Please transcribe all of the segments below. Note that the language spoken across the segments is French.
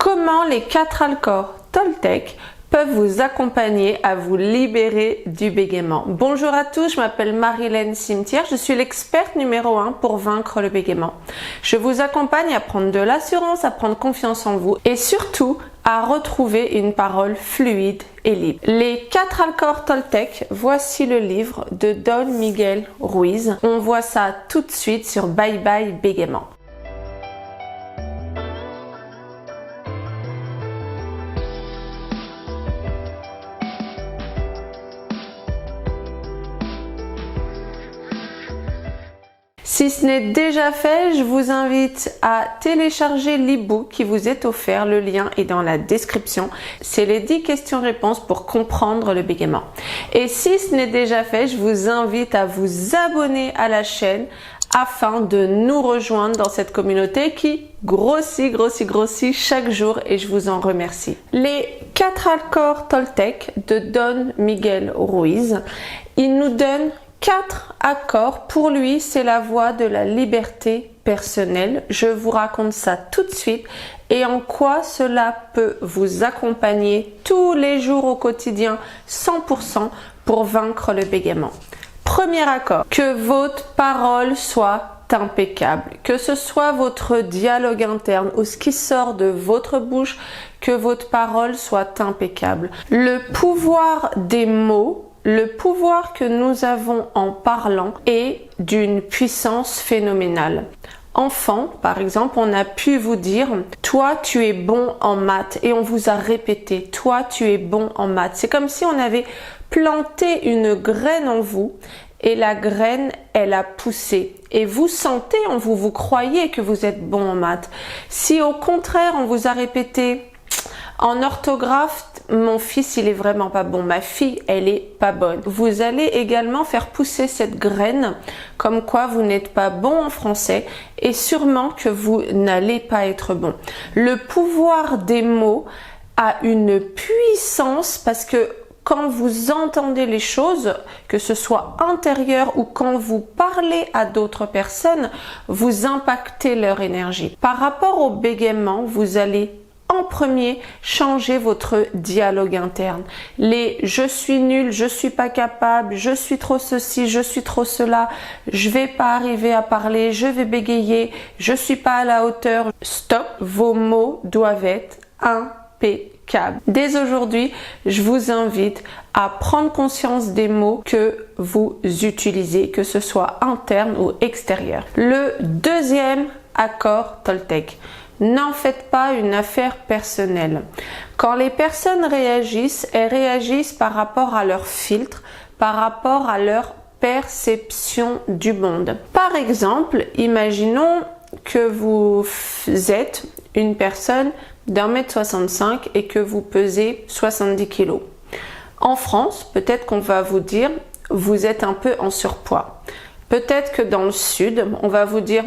Comment les 4 accords Toltec peuvent vous accompagner à vous libérer du bégaiement. Bonjour à tous, je m'appelle Marilène Cimetière, je suis l'experte numéro 1 pour vaincre le bégaiement. Je vous accompagne à prendre de l'assurance, à prendre confiance en vous et surtout à retrouver une parole fluide et libre. Les 4 accords Toltec, voici le livre de Don Miguel Ruiz. On voit ça tout de suite sur Bye Bye Bégaiement. Si ce n'est déjà fait, je vous invite à télécharger l'e-book qui vous est offert. Le lien est dans la description. C'est les 10 questions-réponses pour comprendre le bégaiement. Et si ce n'est déjà fait, je vous invite à vous abonner à la chaîne afin de nous rejoindre dans cette communauté qui grossit chaque jour et je vous en remercie. Les 4 accords Toltec de Don Miguel Ruiz, il nous donne 4 accords. Pour lui, c'est la voie de la liberté personnelle. Je vous raconte ça tout de suite et en quoi cela peut vous accompagner tous les jours au quotidien 100% pour vaincre le bégaiement. Premier accord, que votre parole soit impeccable, que ce soit votre dialogue interne ou ce qui sort de votre bouche, que votre parole soit impeccable. Le pouvoir des mots, le pouvoir que nous avons en parlant est d'une puissance phénoménale. Enfant, par exemple, on a pu vous dire « Toi, tu es bon en maths » et on vous a répété « Toi, tu es bon en maths ». C'est comme si on avait planté une graine en vous et la graine, elle a poussé. Et vous sentez en vous, vous croyez que vous êtes bon en maths. Si au contraire, on vous a répété « En orthographe, mon fils, il est vraiment pas bon. Ma fille, elle est pas bonne. » Vous allez également faire pousser cette graine comme quoi vous n'êtes pas bon en français et sûrement que vous n'allez pas être bon. Le pouvoir des mots a une puissance parce que quand vous entendez les choses, que ce soit intérieur ou quand vous parlez à d'autres personnes, vous impactez leur énergie. Par rapport au bégaiement, vous allez en premier, changez votre dialogue interne. Les « je suis nul, je suis pas capable, je suis trop ceci, je suis trop cela, je vais pas arriver à parler, je vais bégayer, je suis pas à la hauteur ». Stop, vos mots doivent être impeccables. Dès aujourd'hui, je vous invite à prendre conscience des mots que vous utilisez, que ce soit interne ou extérieur. Le deuxième accord Toltec. N'en faites pas une affaire personnelle. Quand les personnes réagissent, elles réagissent par rapport à leur filtre, par rapport à leur perception du monde. Par exemple, imaginons que vous êtes une personne d'1,65 m et que vous pesez 70 kg. En France, peut-être qu'on va vous dire « vous êtes un peu en surpoids ». Peut-être que dans le sud, on va vous dire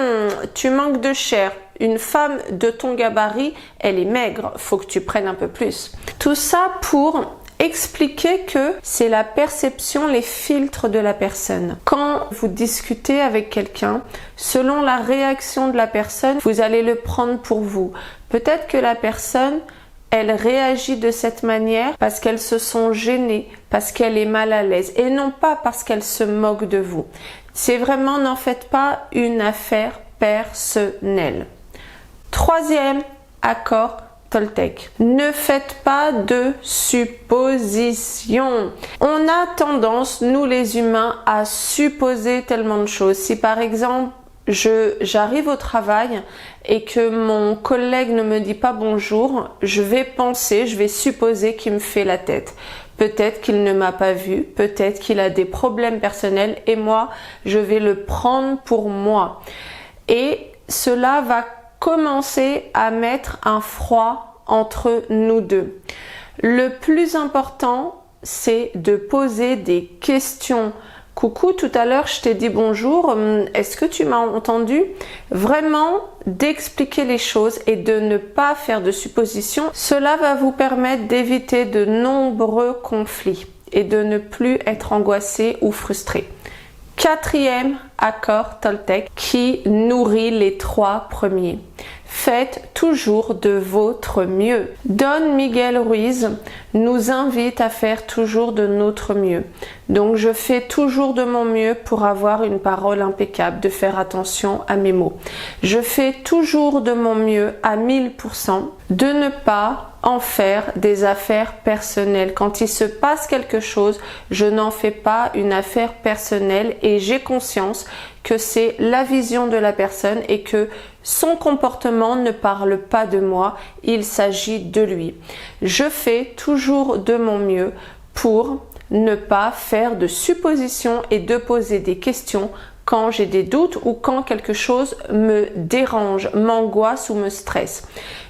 « tu manques de chair ». Une femme de ton gabarit, elle est maigre, faut que tu prennes un peu plus. Tout ça pour expliquer que c'est la perception, les filtres de la personne. Quand vous discutez avec quelqu'un, selon la réaction de la personne, vous allez le prendre pour vous. Peut-être que la personne, elle réagit de cette manière parce qu'elle se sent gênée, parce qu'elle est mal à l'aise et non pas parce qu'elle se moque de vous. C'est vraiment, n'en faites pas une affaire personnelle. Troisième accord Toltec. Ne faites pas de suppositions. On a tendance, nous les humains, à supposer tellement de choses. Si par exemple, j'arrive au travail et que mon collègue ne me dit pas bonjour, je vais penser, je vais supposer qu'il me fait la tête. Peut-être qu'il ne m'a pas vu, peut-être qu'il a des problèmes personnels et moi, je vais le prendre pour moi. Et cela va commencer à mettre un froid entre nous deux. Le plus important, c'est de poser des questions. Coucou, tout à l'heure je t'ai dit bonjour, est-ce que tu m'as entendu? Vraiment d'expliquer les choses et de ne pas faire de suppositions. Cela va vous permettre d'éviter de nombreux conflits et de ne plus être angoissé ou frustré. Quatrième accord Toltec qui nourrit les 3 premiers. Faites toujours de votre mieux. Don Miguel Ruiz nous invite à faire toujours de notre mieux. Donc je fais toujours de mon mieux pour avoir une parole impeccable, de faire attention à mes mots. Je fais toujours de mon mieux à 1000% de ne pas en faire des affaires personnelles. Quand il se passe quelque chose, je n'en fais pas une affaire personnelle et j'ai conscience que c'est la vision de la personne et que son comportement ne parle pas de moi, il s'agit de lui. Je fais toujours de mon mieux pour ne pas faire de suppositions et de poser des questions quand j'ai des doutes ou quand quelque chose me dérange, m'angoisse ou me stresse.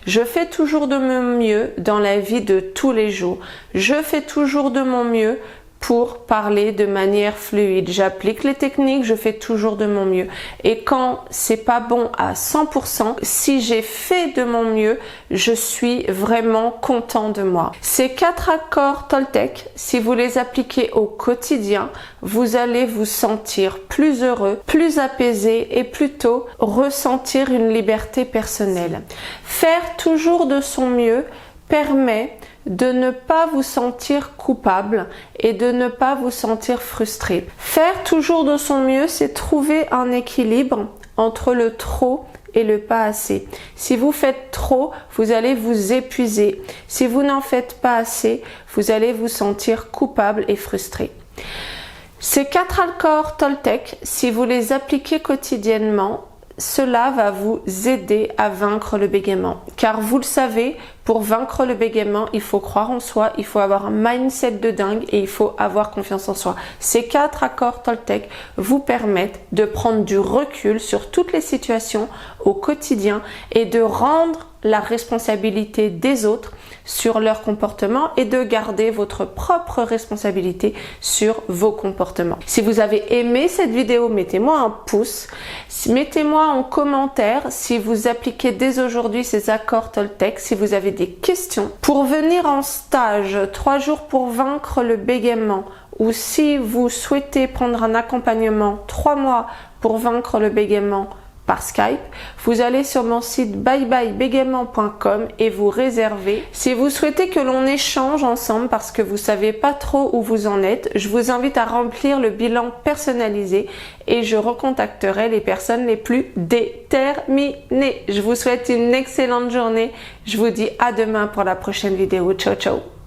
Je fais toujours de mon mieux dans la vie de tous les jours. Je fais toujours de mon mieux pour parler de manière fluide. J'applique les techniques, je fais toujours de mon mieux. Et quand c'est pas bon à 100%, si j'ai fait de mon mieux, je suis vraiment content de moi. Ces 4 accords Toltec, si vous les appliquez au quotidien, vous allez vous sentir plus heureux, plus apaisé et plutôt ressentir une liberté personnelle. Faire toujours de son mieux permet de ne pas vous sentir coupable et de ne pas vous sentir frustré. Faire toujours de son mieux, c'est trouver un équilibre entre le trop et le pas assez. Si vous faites trop, vous allez vous épuiser. Si vous n'en faites pas assez, vous allez vous sentir coupable et frustré. Ces 4 accords Toltec, si vous les appliquez quotidiennement, cela va vous aider à vaincre le bégaiement. Car vous le savez, pour vaincre le bégaiement, il faut croire en soi, il faut avoir un mindset de dingue et il faut avoir confiance en soi. Ces 4 accords Toltec vous permettent de prendre du recul sur toutes les situations au quotidien et de rendre la responsabilité des autres sur leur comportement et de garder votre propre responsabilité sur vos comportements. Si vous avez aimé cette vidéo, mettez-moi un pouce. Mettez-moi en commentaire si vous appliquez dès aujourd'hui ces accords Toltec, si vous avez des questions. Pour venir en stage 3 jours pour vaincre le bégaiement ou si vous souhaitez prendre un accompagnement 3 mois pour vaincre le bégaiement par Skype, vous allez sur mon site byebyebégaiement.com et vous réservez. Si vous souhaitez que l'on échange ensemble parce que vous savez pas trop où vous en êtes, je vous invite à remplir le bilan personnalisé et je recontacterai les personnes les plus déterminées. Je vous souhaite une excellente journée. Je vous dis à demain pour la prochaine vidéo. Ciao, ciao.